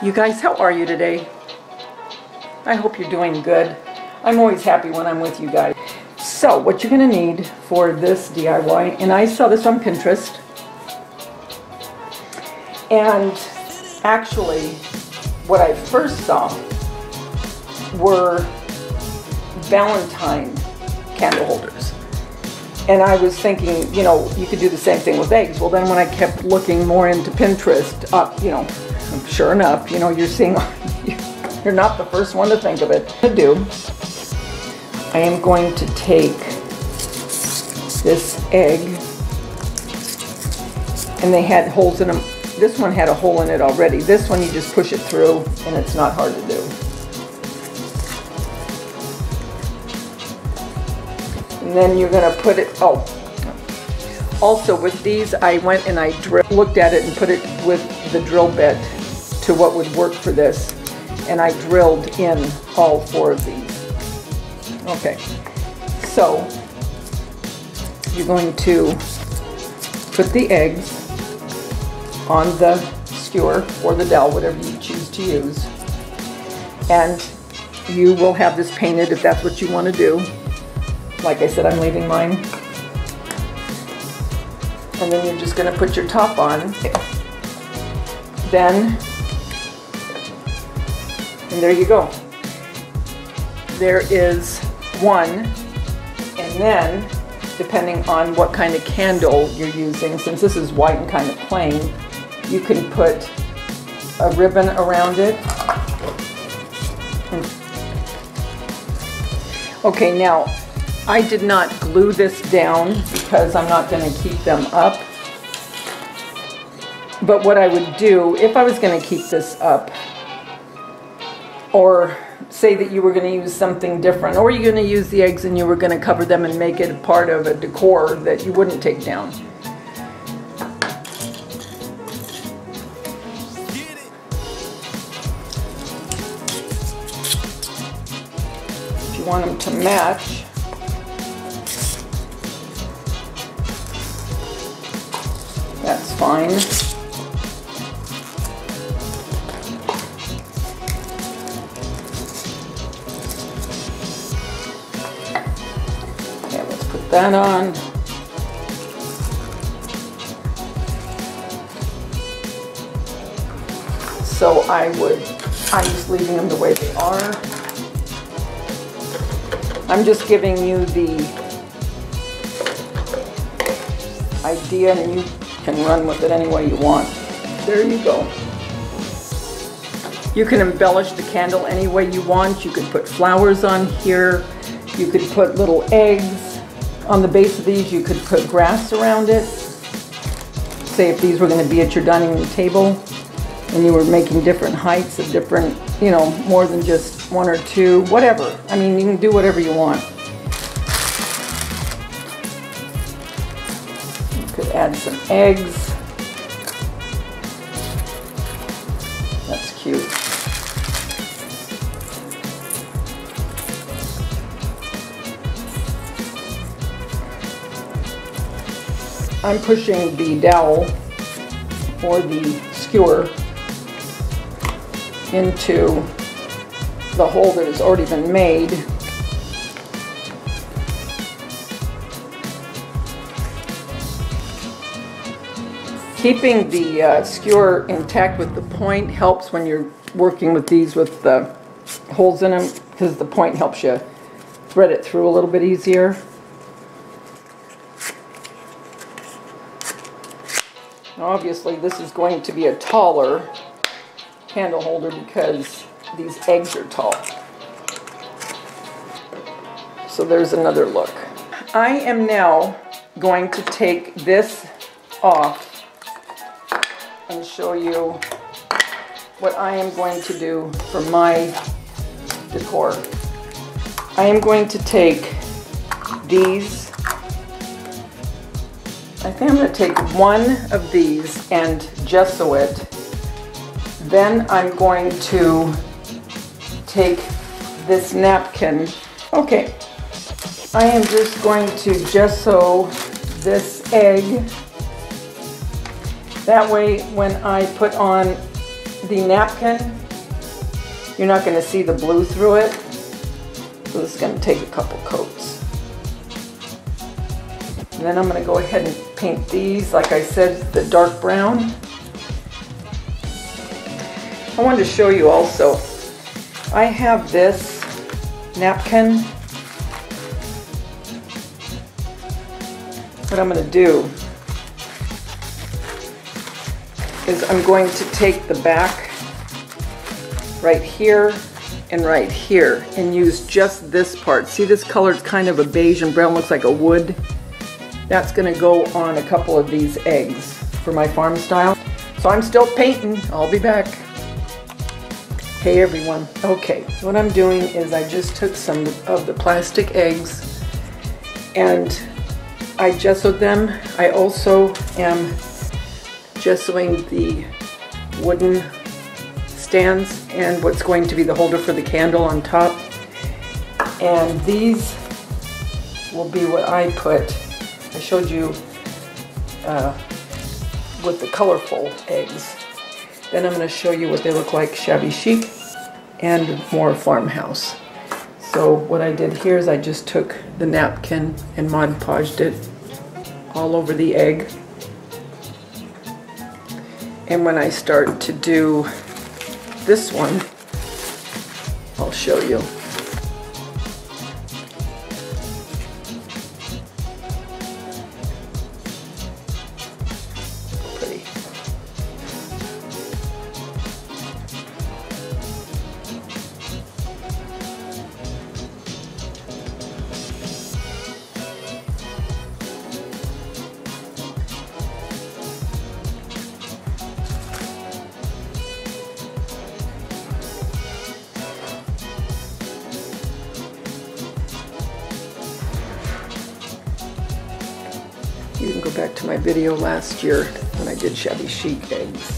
You guys, how are you today? I hope you're doing good. I'm always happy when I'm with you guys. So, what you're going to need for this DIY, and I saw this on Pinterest, and actually, what I first saw were Valentine candle holders. And I was thinking, you know, you could do the same thing with eggs. Well, then when I kept looking more into Pinterest, you know, sure enough, you know, you're seeing, you're not the first one to think of it. I am going to take this egg, and they had holes in them. This one had a hole in it already. This one you just push it through, and it's not hard to do. And then you're going to put it, also with these, I went and I looked at it and put it with the drill bit to what would work for this. And I drilled in all 4 of these. Okay, so you're going to put the eggs on the skewer or the dowel, whatever you choose to use. And you will have this painted if that's what you want to do. Like I said, I'm leaving mine. And then you're just going to put your top on. Then, and there you go. There is one, and then, depending on what kind of candle you're using, since this is white and kind of plain, you can put a ribbon around it. Okay, now, I did not glue this down because I'm not going to keep them up. But what I would do, if I was going to keep this up, or say that you were going to use something different, or you're going to use the eggs and you were going to cover them and make it a part of a decor that you wouldn't take down. If you want them to match, that's fine. Okay, let's put that on. So I'm just leaving them the way they are. I'm just giving you the idea, and you can run with it any way you want. There you go. You can embellish the candle any way you want. You could put flowers on here. You could put little eggs on the base of these. You could put grass around it. Say if these were going to be at your dining room table and you were making different heights of different, you know, more than just 1 or 2, whatever. I mean, you can do whatever you want. Add some eggs. That's cute. I'm pushing the dowel or the skewer into the hole that has already been made. Keeping the skewer intact with the point helps when you're working with these with the holes in them, because the point helps you thread it through a little bit easier. Now obviously this is going to be a taller candle holder because these eggs are tall. So there's another look. I am now going to take this off and show you what I am going to do for my decor. I am going to take these. I think I'm going to take one of these and gesso it. Then I'm going to take this napkin. Okay, I am just going to gesso this egg. That way, when I put on the napkin, you're not going to see the blue through it. So this is going to take a couple coats. And then I'm going to go ahead and paint these, like I said, the dark brown. I wanted to show you also, I have this napkin. What I'm going to do is I'm going to take the back right here and right here and use just this part. See, this color is kind of a beige and brown, looks like a wood. That's going to go on a couple of these eggs for my farm style. So I'm still painting. I'll be back. Hey everyone. Okay, what I'm doing is I just took some of the plastic eggs and I gessoed them. I also am gessoing the wooden stands and what's going to be the holder for the candle on top. And these will be what I put. I showed you with the colorful eggs. Then I'm going to show you what they look like shabby chic and more farmhouse. So what I did here is I just took the napkin and Montaged it all over the egg. And when I start to do this one, I'll show you. Pretty. You can go back to my video last year when I did shabby chic eggs.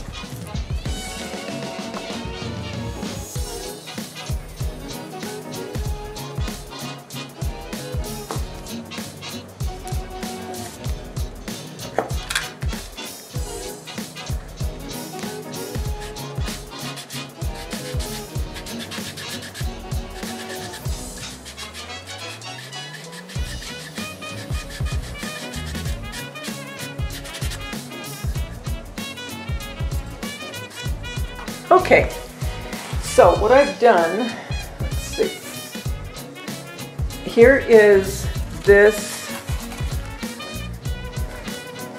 Okay, so what I've done, let's see, here is this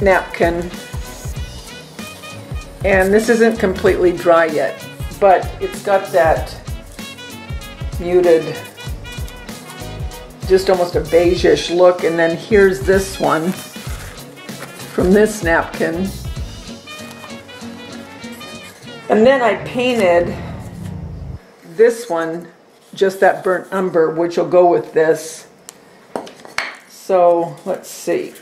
napkin, and this isn't completely dry yet, but it's got that muted, just almost a beige-ish look, and then here's this one from this napkin. And then I painted this one, just that burnt umber, which will go with this. So let's see.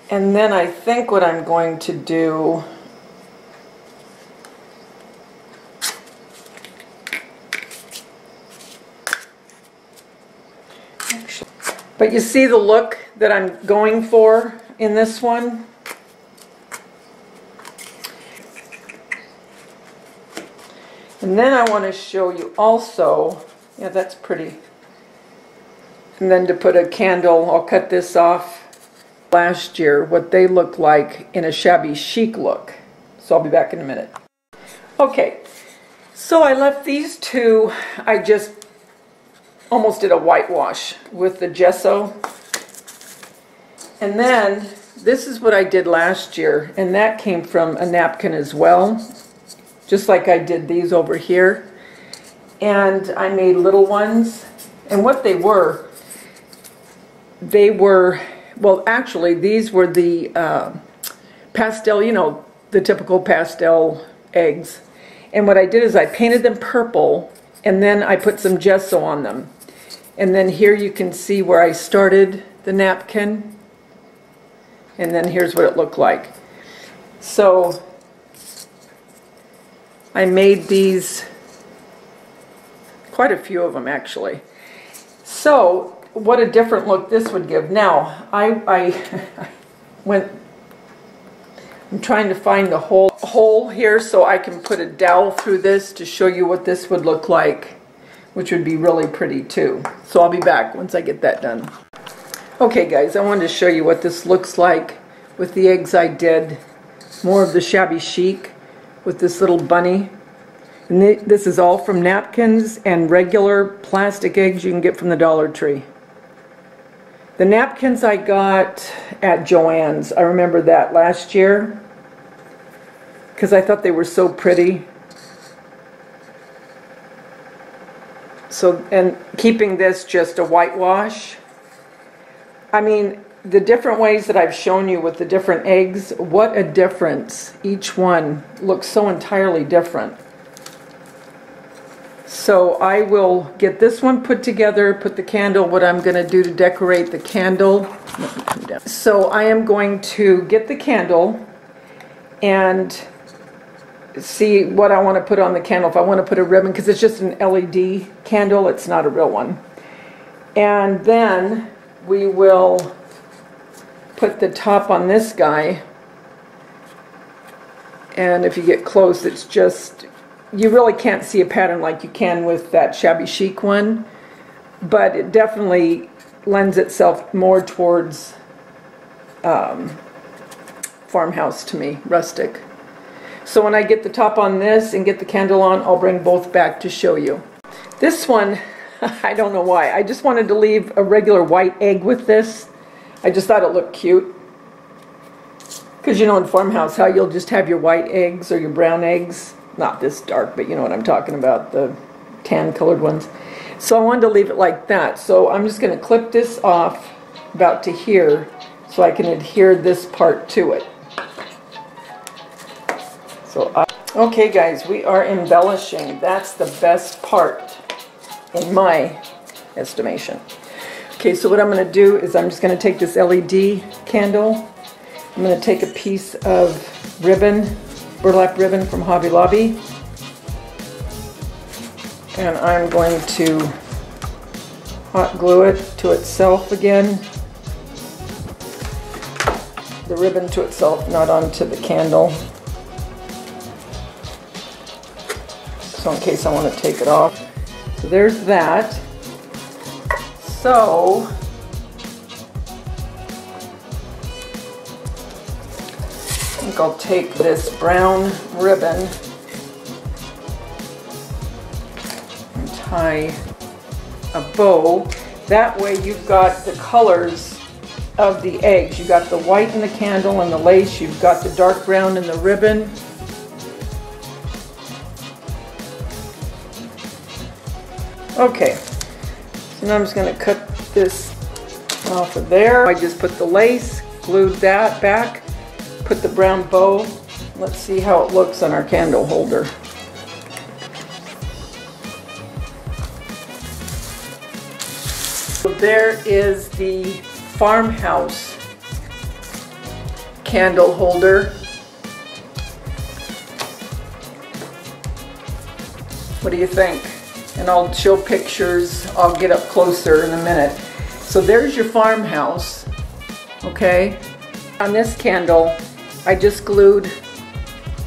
And then I think what I'm going to do, but you see the look that I'm going for in this one? And then I want to show you also, yeah, that's pretty. And then to put a candle, I'll cut this off last year, what they look like in a shabby chic look. So I'll be back in a minute. Okay, so I left these two, I just almost did a whitewash with the gesso. And then this is what I did last year, and that came from a napkin as well. Just like I did these over here. And I made little ones. And what they were, well actually these were the pastel, you know, the typical pastel eggs. And what I did is I painted them purple and then I put some gesso on them. And then here you can see where I started the napkin. And then here's what it looked like. So I made these, quite a few of them actually. So what a different look this would give. Now I went I'm trying to find the hole here so I can put a dowel through this to show you what this would look like, which would be really pretty too. So I'll be back once I get that done. Okay guys, I wanted to show you what this looks like with the eggs I did. More of the shabby chic with this little bunny. And this is all from napkins and regular plastic eggs you can get from the Dollar Tree. The napkins I got at Joann's. I remember that last year because I thought they were so pretty. So, and keeping this just a whitewash. I mean, the different ways that I've shown you with the different eggs, what a difference. Each one looks so entirely different. So I will get this one put together, put the candle, what I'm going to do to decorate the candle. Let me come down. So I am going to get the candle and see what I want to put on the candle. If I want to put a ribbon, because it's just an LED candle, it's not a real one. And then we will put the top on this guy. And if you get close, it's just, you really can't see a pattern like you can with that shabby chic one, but it definitely lends itself more towards farmhouse to me, rustic. So when I get the top on this and get the candle on, I'll bring both back to show you. This one, I don't know why. I just wanted to leave a regular white egg with this. I just thought it looked cute. Because you know in farmhouse how you'll just have your white eggs or your brown eggs. Not this dark, but you know what I'm talking about, the tan colored ones. So I wanted to leave it like that. So I'm just going to clip this off about to here so I can adhere this part to it. So okay guys, we are embellishing. That's the best part in my estimation. Okay, so what I'm going to do is I'm just going to take this LED candle. I'm going to take a piece of ribbon, burlap ribbon from Hobby Lobby, and I'm going to hot glue it to itself again. The ribbon to itself, not onto the candle. So in case I want to take it off. So there's that. So I think I'll take this brown ribbon and tie a bow. That way you've got the colors of the eggs. You've got the white in the candle and the lace. You've got the dark brown in the ribbon. Okay, so now I'm just going to cut this off of there. I just put the lace, glued that back, put the brown bow. Let's see how it looks on our candle holder. So there is the farmhouse candle holder. What do you think? And I'll show pictures. I'll get up closer in a minute. So there's your farmhouse, okay? On this candle, I just glued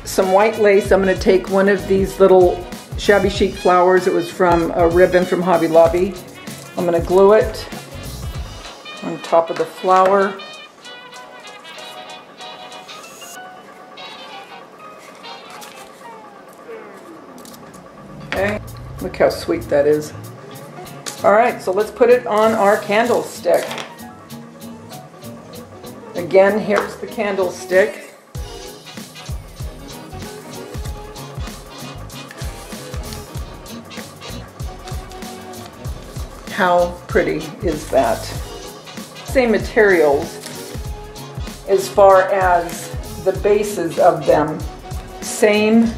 some white lace. I'm going to take one of these little shabby chic flowers. It was from a ribbon from Hobby Lobby. I'm going to glue it on top of the flower. Okay. Look how sweet that is. Alright, so let's put it on our candlestick. Again, here's the candlestick. How pretty is that? Same materials as far as the bases of them. Same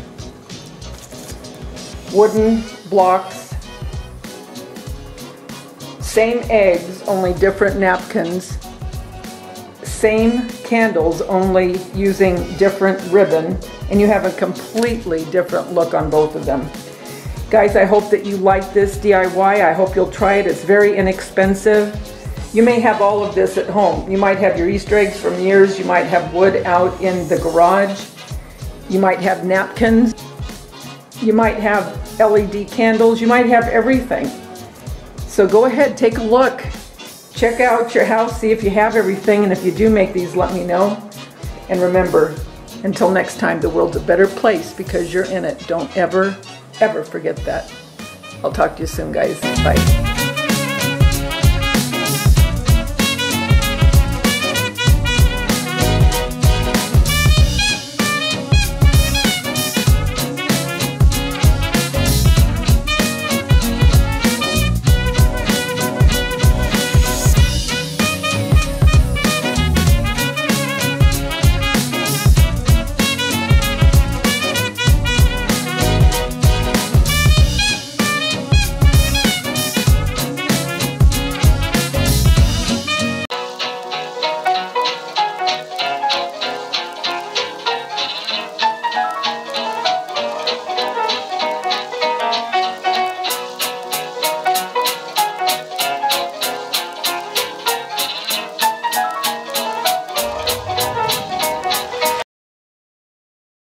wooden blocks, same eggs, only different napkins, same candles, only using different ribbon, and you have a completely different look on both of them. Guys, I hope that you like this DIY. I hope you'll try it. It's very inexpensive, You may have all of this at home. You might have your Easter eggs from years. You might have wood out in the garage. You might have napkins. You might have LED candles. You might have everything. So go ahead, take a look. Check out your house, see if you have everything, and if you do make these, let me know. And remember, until next time, the world's a better place because you're in it. Don't ever, ever forget that. I'll talk to you soon, guys. Bye.